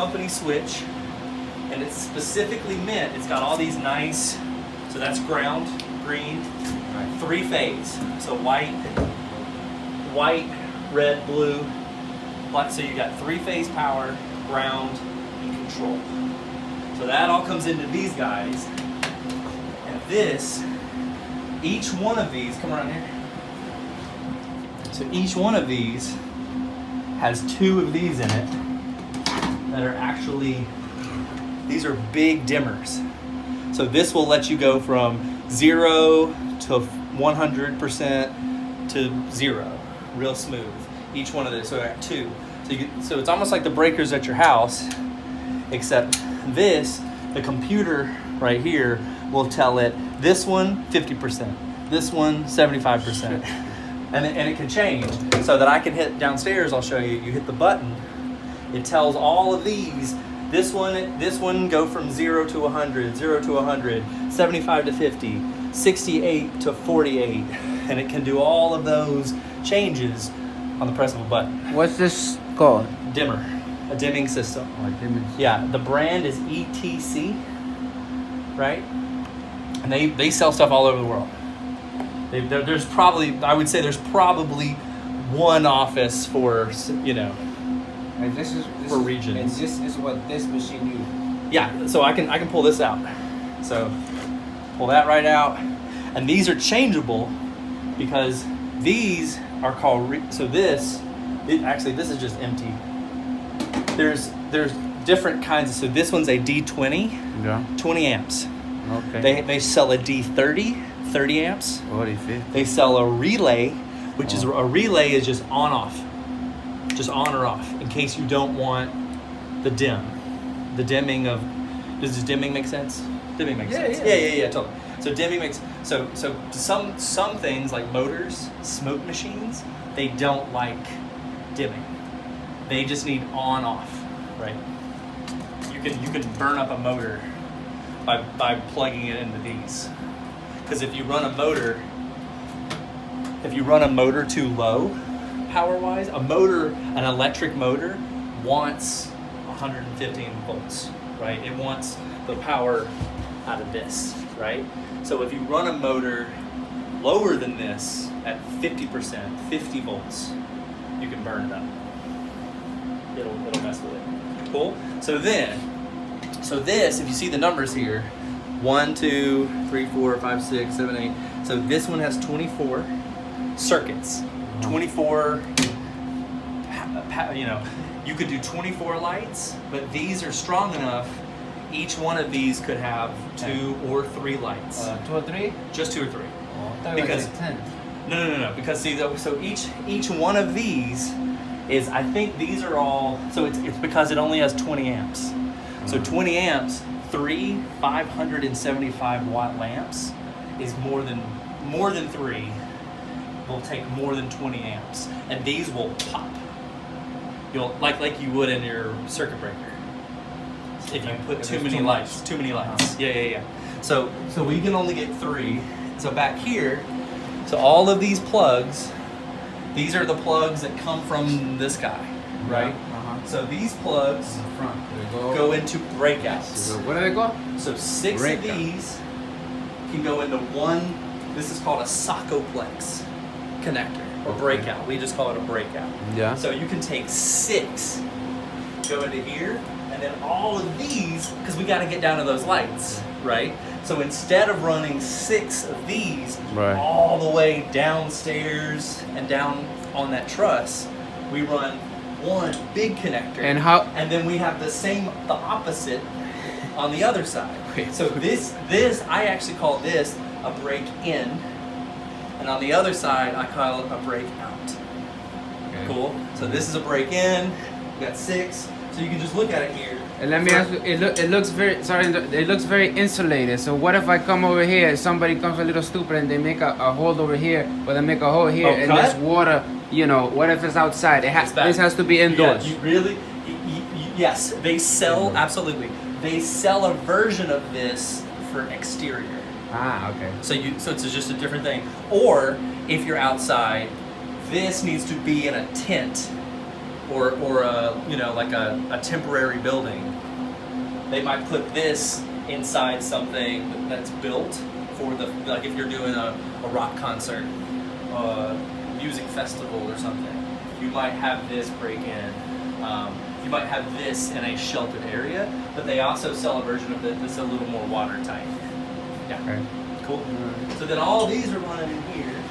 company switch, and it's specifically meant, it's got all these nice, so that's ground, green, three phase. So white, red, blue. So you got three phase power, ground, and control. So that all comes into these guys. And this, each one of these, come around here. So each one of these has two of these in it that are actually, these are big dimmers. So this will let you go from 0 to 100% to 0, real smooth. Each one of these, so I got two. So it's almost like the breakers at your house, except this, the computer right here will tell it, this one 50%, this one 75%. And it can change, so that I can hit downstairs, I'll show you, you hit the button, it tells all of these, this one go from 0 to 100, 0 to 100, 75 to 50, 68 to 48, and it can do all of those changes on the press of a button. What's this called? Dimmer, a dimming system. Oh, dimming. Yeah, the brand is ETC, right? And they sell stuff all over the world. There's probably, I would say there's probably one office for, you know, And this for regions. And this is what this machine uses. Yeah, so I can pull this out. So pull that right out, and these are changeable because these are called. Actually, this is just empty. There's different kinds. So this one's a D20, Yeah. 20 amps. Okay. They sell a D30, 30 amps. 40, They sell a relay, which is a relay is just on off, just on or off, in case you don't want the dimming of. Does dimming make sense? Dimming makes sense. Yeah, totally. So dimming makes so some things like motors, smoke machines, they don't like dimming. They just need on off, right? You can burn up a motor by plugging it into these. Because if you run a motor too low, power-wise, an electric motor wants 115 volts, right? It wants the power out of this, right? So if you run a motor lower than this at 50%, 50 volts, you can burn it up. It'll mess with it. Cool? So this, if you see the numbers here, 1, 2, 3, 4, 5, 6, 7, 8. So this one has 24 circuits. 24, you could do 24 lights, but these are strong enough. Each one of these could have 2 or 3 lights. 2 or 3? Just 2 or 3. Oh, because 10. No. Because see, so each one of these is, I think these are all. So it's because it only has 20 amps. So 20 amps, 3 575 watt lamps is more than 3 will take more than 20 amps, and these will pop. You'll like you would in your circuit breaker if you put too many lights. Yeah. So we can only get 3. So back here, so all of these plugs, these are the plugs that come from this guy, right? So these plugs in the front. Go into breakouts. So where do they go? So 6 of these can go into one. This is called a sockoplex connector or breakout. We just call it a breakout. Yeah. So you can take 6, go into here, and then all of these, because we got to get down to those lights, right? So instead of running 6 of these all the way downstairs and down on that truss, we run one big connector, and then we have the opposite on the other side. So this I actually call this a break in, and on the other side I call it a break out. Okay. Cool. So this is a break in. We got 6. So you can just look at it here. And let me ask you, it looks very insulated. So what if I come over here, somebody comes a little stupid and they make a hole over here, or they make a hole here, and there's water, what if it's outside? This has to be indoors. Yeah, you really, yes, they sell, absolutely. They sell a version of this for exterior. Ah, okay. So it's just a different thing. Or if you're outside, this needs to be in a tent or you know, like a temporary building. They might put this inside something that's built for the, like if you're doing a rock concert, music festival or something, you might have this break in. You might have this in a sheltered area, but they also sell a version of it that's a little more watertight. Yeah. Okay. Cool. So then all these are running in here.